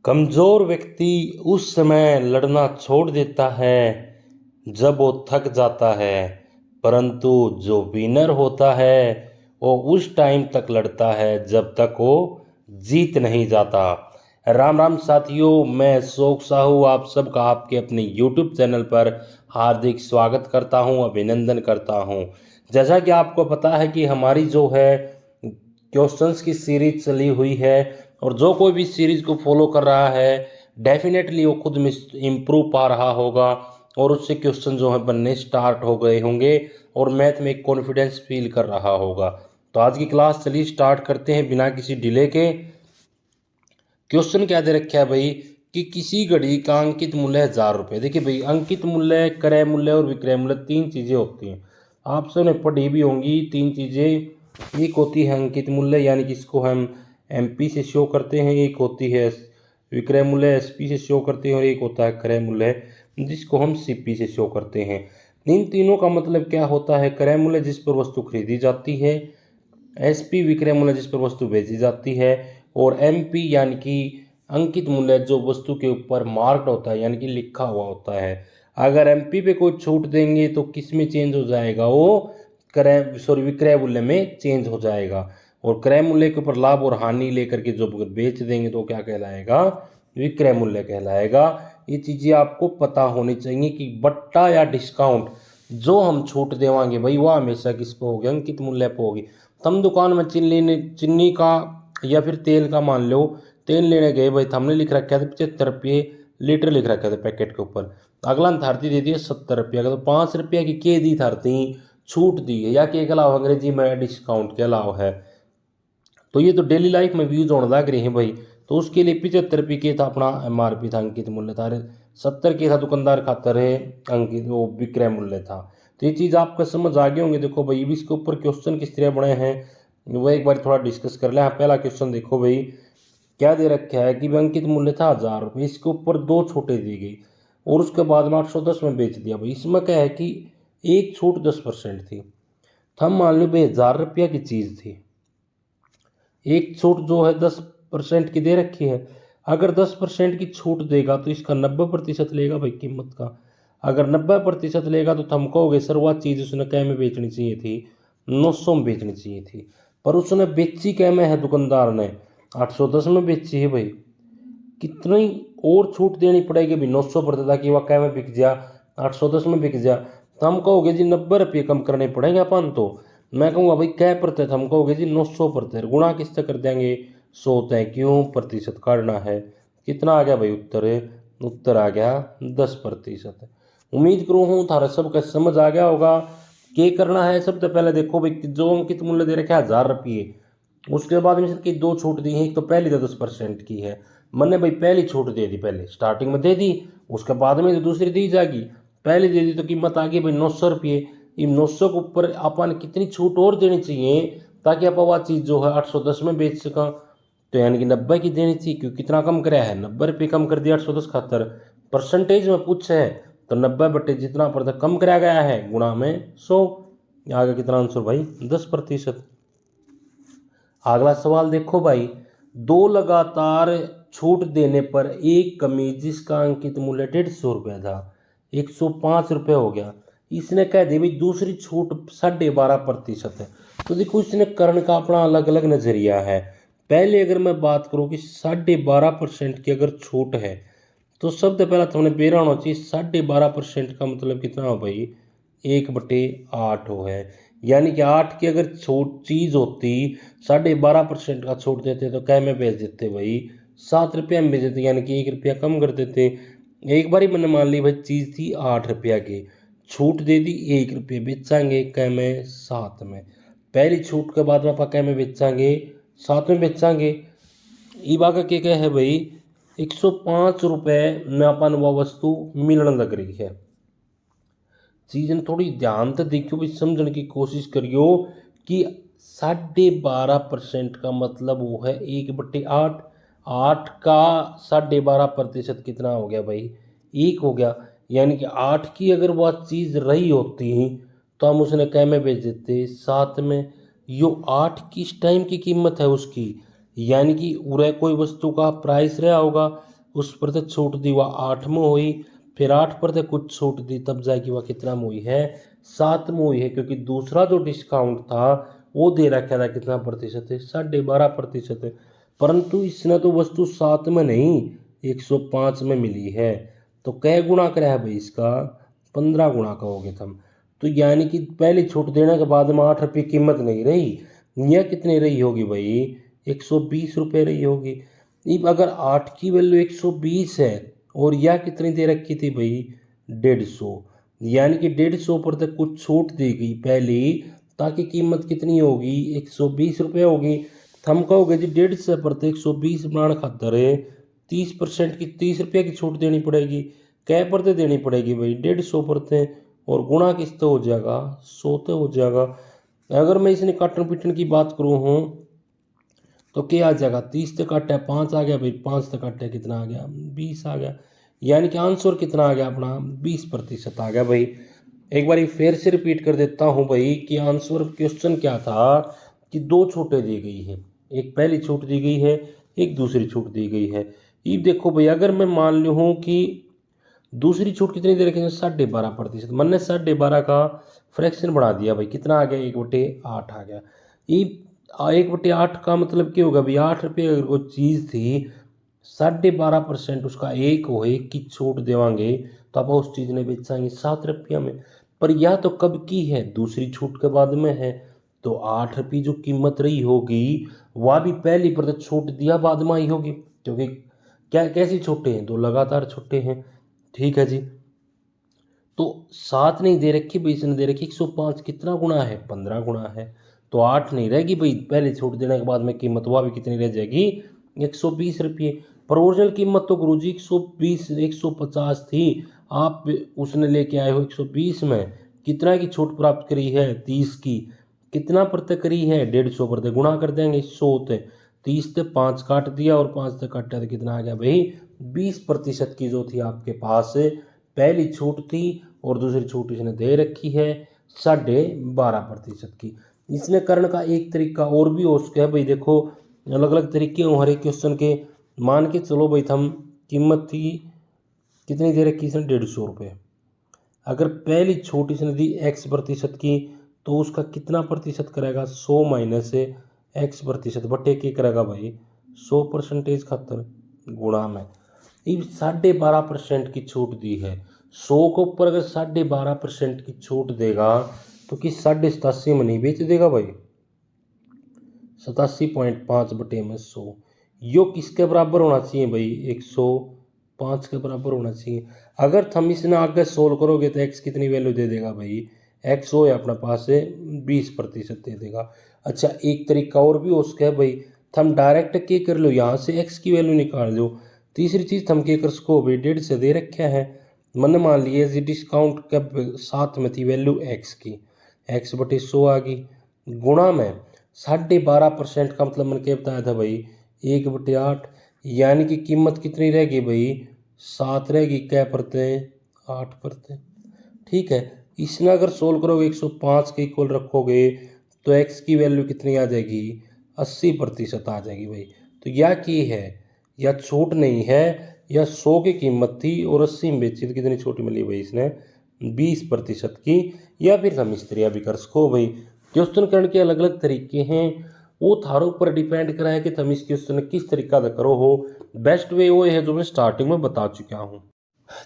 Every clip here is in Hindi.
कमज़ोर व्यक्ति उस समय लड़ना छोड़ देता है जब वो थक जाता है, परंतु जो विनर होता है वो उस टाइम तक लड़ता है जब तक वो जीत नहीं जाता। राम राम साथियों, मैं अशोक साहू आप सबका आपके अपने YouTube चैनल पर हार्दिक स्वागत करता हूं, अभिनंदन करता हूं। जैसा कि आपको पता है कि हमारी जो है क्वेश्चंस की सीरीज चली हुई है, और जो कोई भी सीरीज को फॉलो कर रहा है डेफिनेटली वो खुद में इम्प्रूव पा रहा होगा और उससे क्वेश्चन जो है बनने स्टार्ट हो गए होंगे और मैथ में एक कॉन्फिडेंस फील कर रहा होगा। तो आज की क्लास चलिए स्टार्ट करते हैं बिना किसी डिले के। क्वेश्चन क्या दे रखा है भाई कि किसी घड़ी का अंकित मूल्य 1000 रुपये। देखिए भाई, अंकित मूल्य, क्रय मूल्य और विक्रय मूल्य तीन चीज़ें होती हैं। आप सबने पढ़ी भी होंगी तीन चीज़ें। एक होती है अंकित मूल्य, यानी कि इसको हम एमपी से शो करते हैं। एक होती है विक्रय मूल्य, एसपी से शो करते हैं। और एक होता है क्रय मूल्य, जिसको हम सीपी से शो करते हैं। इन तीनों का मतलब क्या होता है? क्रय मूल्य जिस पर वस्तु खरीदी जाती है, एसपी विक्रय मूल्य जिस पर वस्तु बेची जाती है, और एमपी यानी कि अंकित मूल्य जो वस्तु के ऊपर मार्क्ड होता है, यानी कि लिखा हुआ होता है। अगर एमपी पे कोई छूट देंगे तो किस में चेंज हो जाएगा? वो विक्रय मूल्य में चेंज हो जाएगा। और क्रय मूल्य के ऊपर लाभ और हानि लेकर के जो बेच देंगे तो क्या कहलाएगा? विक्रय मूल्य कहलाएगा। ये चीज़ें आपको पता होनी चाहिए कि बट्टा या डिस्काउंट जो हम छूट देवांगे भाई, वह हमेशा किस पे होगी? अंकित मूल्य पे होगी। हम दुकान में चीनी का या फिर तेल का मान लो, तेल लेने गए भाई, हमने लिख रखा था 75 रुपये लीटर लिख रखा था पैकेट के ऊपर। अगला थारती दे दिया 70 रुपया का, तो 5 रुपया की के दी थारती छूट दी है, या के अलावा अंग्रेजी में डिस्काउंट के अलावा है। तो ये तो डेली लाइफ में यूज होने लग रही है भाई। तो उसके लिए 75 रुपये के था अपना एमआरपी था, अंकित मूल्य था। 70 के था दुकानदार खातर है अंकित वो विक्रय मूल्य था। तो ये चीज़ आपका समझ आ गए होंगे। देखो भाई, अब इसके ऊपर क्वेश्चन किस तरह बने हैं वो एक बार थोड़ा डिस्कस कर लें। पहला क्वेश्चन देखो भाई, क्या दे रखा है कि अंकित मूल्य था 1000 रुपये, इसके ऊपर दो छूटें दी गई और उसके बाद में 810 में बेच दिया भाई। इसमें क्या है कि एक छूट 10% थी। तो हम मान लो भाई 1000 रुपया की चीज़ थी, एक छूट जो है 10% की दे रखी है। अगर 10% की छूट देगा तो इसका 90% लेगा भाई कीमत का। अगर 90% लेगा तो हम कहोगे सर वह चीज़ उसने कै में बेचनी चाहिए थी? 900 में बेचनी चाहिए थी। पर उसने बेची कै में है? दुकानदार ने 810 में बेची है भाई। कितनी और छूट देनी पड़ेगी भाई? 900% ताकि वह कै में बिक जा? 810 में बिक जा। तो हम कहोगे जी 90 रुपये कम करने पड़ेंगे अपन तो। मैं कहूँगा भाई कै प्रतिशत? हम कहोगे जी 900%। गुणा किससे कर देंगे? 100 तय क्यों प्रतिशत काटना है। कितना आ गया भाई उत्तर? उत्तर आ गया 10%। उम्मीद करूँ हूँ थारा सबका समझ आ गया होगा। क्या करना है? सबसे पहले देखो भाई, जो अंकित मूल्य दे रखे 1000 रुपये, उसके बाद में इसकी दो छूट दी है। एक तो पहली तो 10% की है, मैंने भाई पहली छूट दे दी, पहले स्टार्टिंग में दे दी, उसके बाद में तो दूसरी दी जाएगी। पहले दे दी तो कीमत आ गई भाई 900 रुपये। इन 900 के ऊपर अपन कितनी छूट और देनी चाहिए ताकि आप वह चीज़ जो है 810 में बेच सका? तो यानी कि 90 की देनी चाहिए, क्योंकि कितना कम कराया है? 90 रुपये कम कर दिया 810 खातर। परसेंटेज में पूछ है तो 90 बटे जितना पर कम कराया गया है गुणा में 100। आगे कितना आंसर भाई? 10%। अगला सवाल देखो भाई, दो लगातार छूट देने पर एक कमीज जिसका अंकित मूल्य 150 रुपया था 105 रुपये हो गया। इसने कह दिया भाई दूसरी छूट 12.5% है। तो देखो इसने करण का अपना अलग अलग नजरिया है। पहले अगर मैं बात करूँ कि 12.5% की अगर छूट है तो सबसे पहला तो हमने बेरा होना चाहिए 12.5% का मतलब कितना हो भाई? 1/8 हो है। यानी कि 8 की अगर छूट चीज़ होती, 12.5% का छूट देते तो कै में बेच देते भाई? 7 रुपया में बेच देते, यानी कि 1 रुपया कम कर देते। एक बार ही मैंने मान ली भाई चीज़ थी 8 रुपया की, छूट दे दी 1 रुपये, बेचांगे कै में? 7 में। पहली छूट के बाद में आप कै में बेचांगे? 7 में बेचांगे। ई बाका के क्या है भाई? 105 रुपये में अपन वह वस्तु मिलने लग रही है। चीज़ ने थोड़ी ध्यान से देखियो भी, समझने की कोशिश करियो कि 12.5% का मतलब वो है 1/8। 8 का 12.5% कितना हो गया भाई? 1 हो गया। यानी कि 8 की अगर वह चीज़ रही होती तो हम उसने कै में बेच देते? 7 में। यो 8 किस टाइम की कीमत है उसकी? यानी कि उरे कोई वस्तु का प्राइस रहा होगा, उस पर तो छूट दी वह 8 में हुई, फिर 8 पर तो कुछ छूट दी, तब जाके वह कितना में हुई है, 7 में हुई है। क्योंकि दूसरा जो डिस्काउंट था वो दे रखा था कितना प्रतिशत है, 12.5% है। परंतु इसने तो वस्तु 7 में नहीं 105 में मिली है। तो कै गुणा करा है भाई इसका, 15 गुणा कहोगे तुम। तो यानी कि पहली छूट देने के बाद में 8 रुपये कीमत नहीं रही, यह कितनी रही होगी भाई, 120 रुपये रही होगी। अब अगर 8 की वैल्यू 120 है और यह कितनी दे रखी थी भाई, 150, यानी कि 150 पर तक कुछ छूट दी गई पहली, ताकि कीमत कितनी होगी, 120 रुपये होगी। हम कहोगे जी 150 पर तो 120 बनाने खातर 30% की 30 रुपये की छूट देनी पड़ेगी। कै पर तो देनी पड़ेगी भाई, 150 पर तो, और गुणा किस तो हो जाएगा, 100 तो हो जाएगा। अगर मैं इसने काटन पीटन की बात करूँ हूँ तो क्या आ जाएगा, 30 से काटा 5 आ गया भाई, 5 से काटा कितना आ गया, 20 आ गया। यानी कि आंसर कितना आ गया अपना, 20% आ गया भाई। एक बार फिर से रिपीट कर देता हूँ भाई कि आंसर क्वेश्चन क्या था कि दो छूटें दी गई हैं, एक पहली छूट दी गई है, एक दूसरी छूट दी गई है। ये देखो भाई, अगर मैं मान लूँ कि दूसरी छूट कितनी दे रखी है, 12.5%, मैंने 12.5 का फ्रैक्शन बढ़ा दिया भाई, कितना आ गया, 1/8 आ गया। ये 1/8 का मतलब क्या होगा भाई, 8 रुपये अगर कोई चीज़ थी, 12.5% उसका एक हो, एक की छूट देवांगे तो आप उस चीज़ ने बेचाएंगे 7 रुपया में। पर यह तो कब की है, दूसरी छूट के बाद में है। तो 8 रुपये जो कीमत रही होगी वह भी पहली पर तो छूट दिया बाद में आई होगी, क्योंकि क्या कैसी छूटें हैं, दो लगातार छूटें हैं। ठीक है जी। तो 7 नहीं दे रखी भाई, इसने दे रखी 105, कितना गुणा है, 15 गुणा है। तो 8 नहीं रहेगी भाई, पहले छूट देने के बाद में कीमत वह भी कितनी रह जाएगी, 120 रुपये। पर ओरिजिनल कीमत तो गुरुजी 120 150 थी, आप उसने लेके आए हो 120 में। कितना की छूट प्राप्त करी है, 30 की। कितना प्रत्यय करी है, 150 प्रत्यय, गुणा कर देंगे 100 से, 30 से 5 काट दिया और 5 से काटा तो कितना आ गया भाई, 20% की जो थी आपके पास पहली छूट थी, और दूसरी छूट इसने दे रखी है 12.5% की। इसमें करने का एक तरीका और भी हो सकता है भाई, देखो अलग अलग तरीके हों हर एक क्वेश्चन के। मान के चलो भाई, हम कीमत थी कितनी दे रखी इसने, 150 रुपये। अगर पहली छूट इसने दी x% की, तो उसका कितना प्रतिशत करेगा, 100 माइनस x% बटे के करेगा भाई, 100% खातर गुणा में। ये 12.5% की छूट दी है, 100 के ऊपर अगर 12.5% की छूट देगा तो किस 87.5 में नहीं बेच देगा भाई, 87.5 बटे में 100, यो किसके बराबर होना चाहिए भाई, 105 के बराबर होना चाहिए। अगर हम इसने आगे सोल्व करोगे तो x कितनी वैल्यू दे देगा भाई, x हो या अपने पास से 20% दे देगा। अच्छा, एक तरीका और भी हो सकता है भाई, हम डायरेक्ट के कर लो, यहाँ से x की वैल्यू निकाल दो। तीसरी चीज़ हम के कर सको भाई, 1.5 से दे रखा है, मैंने मान लिया जी डिस्काउंट के साथ में थी वैल्यू x की, x बटे 100 आ गई, गुणा में 12.5% का मतलब मैंने क्या बताया था भाई, 1/8, यानी कि कीमत कितनी रहेगी भाई, 7 रहेगी, क्या परते, 8 परते। ठीक है, इसमें अगर सोल्व करोगे 105 के इक्वल रखोगे तो x की वैल्यू कितनी आ जाएगी, 80% आ जाएगी भाई। तो यह की है, या छूट नहीं है, या 100 की कीमत थी और 80 में बेची तो कितनी छूट मिली भाई इसने, 20% की। या फिर हम इस तरह भी कर सको भाई, क्वेश्चन करने के अलग अलग तरीके हैं, वो थारों ऊपर डिपेंड करा है कि तुम इस क्वेश्चन किस तरीका से करो हो। बेस्ट वे वो है जो मैं स्टार्टिंग में बता चुका हूँ।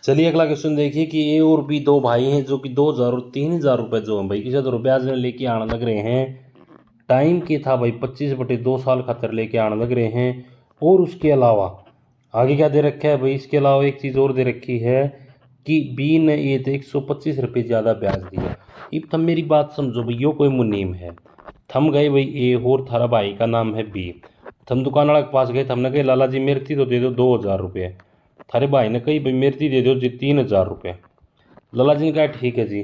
चलिए अगला क्वेश्चन देखिए कि ए और बी दो भाई हैं जो कि 2,000 और 3,000 रुपये जो है भाई किसी तो रुपया जो लेके आने लग रहे हैं। टाइम के था भाई 25/2 साल खातर लेके आने लग रहे हैं। और उसके अलावा आगे क्या दे रखा है भाई, इसके अलावा एक चीज़ और दे रखी है कि बी ने ये तो 125 रुपये ज़्यादा ब्याज दिया। अब तुम मेरी बात समझो भाई, यो कोई मुनीम है, थम गए भाई ए और थारा भाई का नाम है बी, थम दुकान वाले के पास गए, हमने कही लाला जी मेरे थी तो दे दो 2,000 रुपये, थारे भाई ने कही भाई मेरे थी दे दो जी 3,000 रुपये। लाला जी ने कहा ठीक है जी,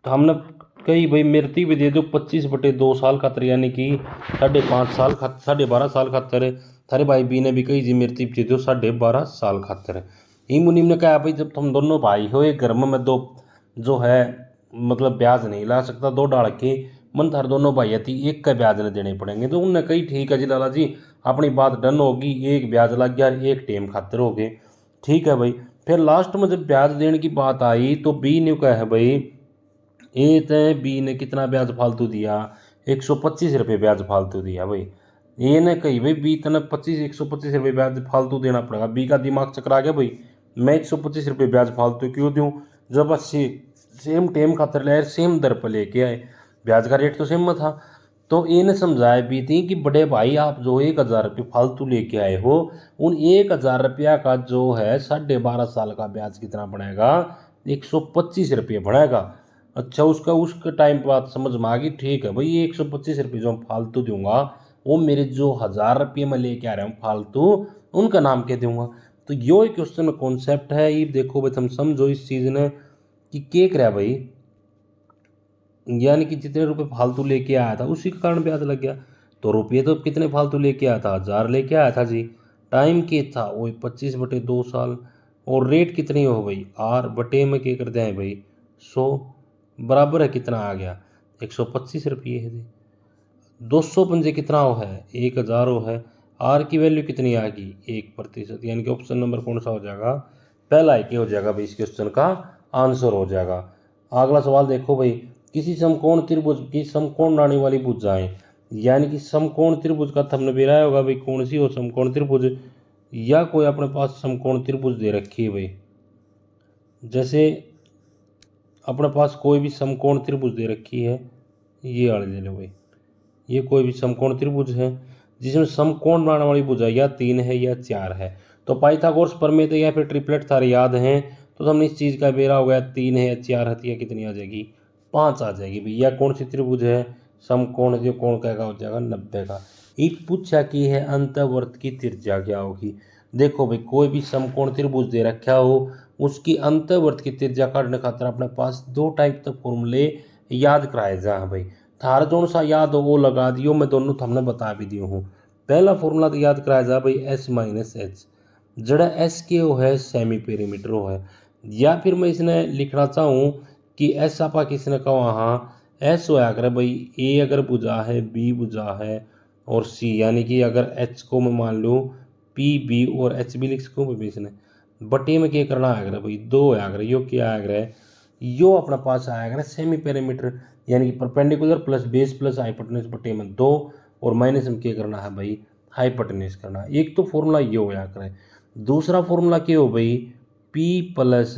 तो हमने कही भाई मेरे थी भी दे दो 25/2 साल खातर, यानी कि 5.5 साल खातर, 12.5 साल खातर। थारे भाई बी ने भी कही जी मेरे थी दे दो 12.5 साल खातर। ही मुनीम ने कहा भाई जब तुम दोनों भाई हो एक घर में मैं दो जो है मतलब ब्याज नहीं ला सकता, दो डाल के मन थार दोनों भाई थी एक का ब्याज न देने पड़ेंगे। तो उनने कही ठीक है जी लाला जी, अपनी बात डन होगी, एक ब्याज लग गया, एक टेम खातर हो गए, ठीक है भाई। फिर लास्ट में जब ब्याज देने की बात आई तो बी ने कहा है भाई, ए तय बी ने कितना ब्याज फालतू दिया, 125 रुपये ब्याज फालतू दिया भाई। ए ने कही भाई बी तने 125 रुपये ब्याज फालतू देना पड़ेगा। बी का दिमाग चकरा गया भाई, मैं 125 रुपये ब्याज फालतू क्यों दूँ, जब अच्छी सेम टेम खातर ले सेम दर पर लेके आए, ब्याज का रेट तो सेम में था। तो इन्हें समझाया भी थी कि बड़े भाई आप जो 1,000 रुपये फालतू लेके आए हो, उन 1,000 रुपया का जो है 12.5 साल का ब्याज कितना बनेगा, 125 रुपये बढ़ेगा। अच्छा उसका टाइम पे बात समझ में आ गई, ठीक है भाई ये 125 रुपये जो फालतू दूंगा वो मेरे जो 1,000 रुपये में लेके आ रहे हूँ फालतू, उनका नाम क्या दूंगा। तो यो एक क्वेश्चन में कॉन्सेप्ट है, ये देखो भाई तुम समझो इस चीज़ ने कि के करा भाई, यानी कि जितने रुपए फालतू लेके आया था उसी के कारण ब्याज लग गया। तो रुपये तो कितने फालतू लेके आया था, 1,000 लेके आया था जी। टाइम के था वो 25/2 साल, और रेट कितनी हो भाई, आर बटे में क्या करते हैं भाई 100, बराबर है कितना आ गया 125 रुपये है जी। 200 पंजे कितना हो है 1,000 हो है, आर की वैल्यू कितनी आ गई 1%, यानी कि ऑप्शन नंबर कौन सा हो जाएगा, पहला ही क्या हो जाएगा भाई, इस क्वेश्चन का आंसर हो जाएगा। अगला सवाल देखो भाई, किसी समकोण त्रिभुज की समकोण बनाने वाली भुजाएं, यानी कि समकोण त्रिभुज का हमने बेरा होगा भाई कौन सी हो समकोण त्रिभुज, या कोई अपने पास समकोण त्रिभुज दे रखी है भाई, जैसे अपने पास कोई भी समकोण त्रिभुज दे रखी है, ये वाले ले लो भाई, ये कोई भी समकोण त्रिभुज है जिसमें समकोण बनाने वाली भुजा या 3 है या 4 है। तो पाइथागोरस प्रमेय या फिर ट्रिपलेट सारे याद हैं, तो हमने इस चीज़ का बेरा हो गया 3 है या 4 है, कितनी आ जाएगी 5 आ जाएगी भैया। कौन सी त्रिभुज है, समकोण जो कोण का हो जाएगा 90 का। एक पूछा कि है अंतःवर्त की त्रिज्या क्या होगी। देखो भाई कोई भी समकोण त्रिभुज दे रखा हो उसकी अंतःवर्त की त्रिज्या काटने खातर अपने पास 2 टाइप तक फॉर्मूले याद कराए जा भाई, थार जोन सा याद हो वो लगा दियो, मैं दोनों हमने बता भी दियो हूँ। पहला फॉर्मूला तो याद कराया जा भाई S-H, जड़ा एस के हो है सेमी पेरीमीटर हो है, या फिर मैं इसने लिखना चाहूँ कि एस आपा किसने कहा, हाँ एस होया करे भाई, ए अगर भुजा है बी भुजा है और सी, यानी कि अगर एच को मैं मान लूँ पी बी और एच बी लिख सकूँ भाई, इसने बटे में क्या करना आया करे भाई 2 आया करे, यो क्या आया करे, यो अपना पास आया करे सेमी पेरीमीटर, यानी कि perpendicular plus base plus hypotenuse बटे में 2, और माइनस में क्या करना है भाई हाइपोटेन्यूज करना। एक तो फॉर्मूला ये होया करे, दूसरा फॉर्मूला क्या हो भाई P प्लस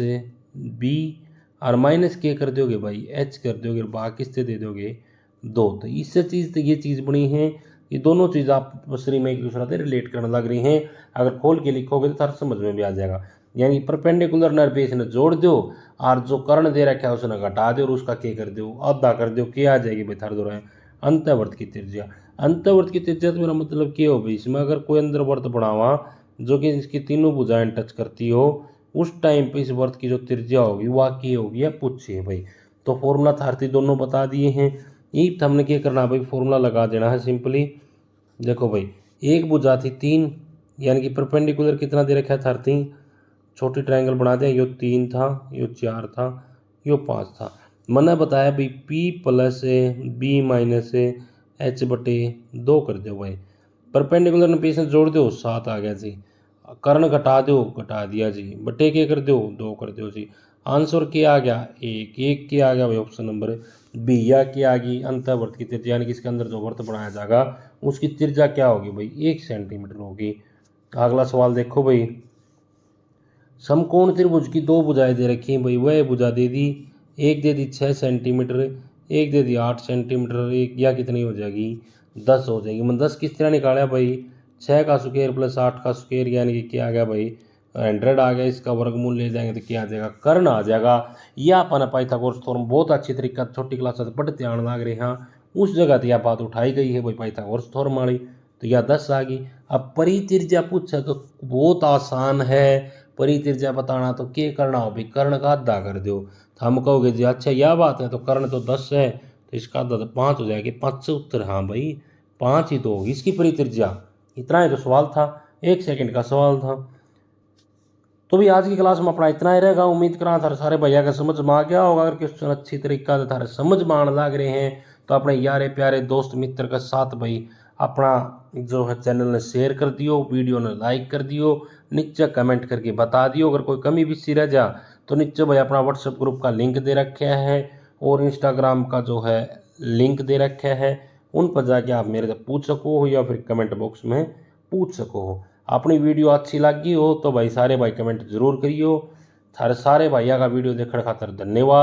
बी और माइनस के कर दोगे भाई H कर दोगे, बाकी से दे दोगे 2। तो इससे चीज़ तो ये चीज़ बनी है, ये दोनों चीज़ आप बसरी में एक दूसरा से रिलेट करने लग रही हैं। अगर खोल के लिखोगे तो थारा समझ में भी आ जाएगा, यानी परपेंडिकुलर नर बेस ने जोड़ दो और जो कर्ण दे रखा है उसने घटा दो और उसका के कर दो आधा कर दो, क्या आ जाएगी भाई थार दो रहे अंतःवर्त की त्रिज्या। अंतःवर्त की त्रिज्या तो मेरा मतलब क्या हो भाई, इसमें अगर कोई अंदर वर्त बनावा जो कि इसकी तीनों भुजाएं टच करती हो, उस टाइम पे इस वर्त की जो त्रिज्या होगी वह की होगी या पूछिए भाई। तो फॉर्मूला थारती दोनों बता दिए हैं, यही हमने क्या करना भाई फॉर्मूला लगा देना है सिंपली। देखो भाई एक भुजा थी 3, यानी कि परपेंडिकुलर कितना दे रखा है थार 3, छोटी ट्रायंगल बना दें, यो 3 था यो 4 था यो 5 था। मैंने बताया भाई P plus B minus H बटे 2 कर दो भाई, परपेंडिकुलर ने पीछे जोड़ दो 7 आ गया जी, कर्ण घटा दो घटा दिया जी, बटे के कर दो 2 कर दो जी, आंसर क्या आ गया 1, 1 क्या आ गया भाई ऑप्शन नंबर बी, या क्या आ गई अंतःवर्त की त्रिज्या, यानी कि इसके अंदर जो वर्त बनाया जाएगा उसकी त्रिज्या क्या होगी भाई 1 सेंटीमीटर होगी। अगला सवाल देखो भाई, समकोण त्रिभुज की 2 भुजाएं दे रखी हैं भाई, वह भुजा दे दी, एक दे दी 6 सेंटीमीटर, एक दे दी 8 सेंटीमीटर, एक या कितनी हो जाएगी 10 हो जाएगी। मैं 10 किस तरह निकाला भाई, 6 का स्क्वायर प्लस 8 का स्क्वायर, यानी कि क्या आ गया भाई 100 आ गया, इसका वर्गमूल ले जाएंगे तो क्या आ जाएगा कर्ण आ जाएगा। यह अपन पाइथागोरस थ्योरम बहुत अच्छी तरीका छोटी क्लास से पढ़ते ध्यान लग रहे हैं, उस जगह तो यह बात उठाई गई है भाई पाइथागोरस थ्योरम वाली, तो यह 10 आ गई। अब परित्रिज्या पूछे तो बहुत आसान है, परित्रिज्या बताना तो क्या करना हो भाई कर्ण का आधा कर दो, तो हम कहोगे जी अच्छा यह बात है, तो कर्ण तो 10 है तो इसका आधा तो 5 हो जाएगी, 5 से उत्तर हाँ भाई 5 ही तो होगी इसकी परित्रिज्या। इतना ही तो सवाल था, 1 सेकंड का सवाल था। तो भी आज की क्लास में अपना इतना ही रहेगा। उम्मीद करा थारे सारे भैया का समझ में आ गया होगा। अगर क्वेश्चन अच्छी तरीका से थारे समझ में आने लग रहे हैं तो अपने यारे प्यारे दोस्त मित्र के साथ भाई अपना जो है चैनल ने शेयर कर दियो, वीडियो ने लाइक कर दियो, नीचे कमेंट करके बता दियो। अगर कोई कमी विसी रह जा तो नीचे भाई अपना व्हाट्सएप ग्रुप का लिंक दे रखा है और इंस्टाग्राम का जो है लिंक दे रखा है, उन पर जाके आप मेरे से पूछ सको हो या फिर कमेंट बॉक्स में पूछ सको हो। अपनी वीडियो अच्छी लगी हो तो भाई सारे भाई कमेंट जरूर करियो। थारे सारे भैया का वीडियो देखने खातर धन्यवाद।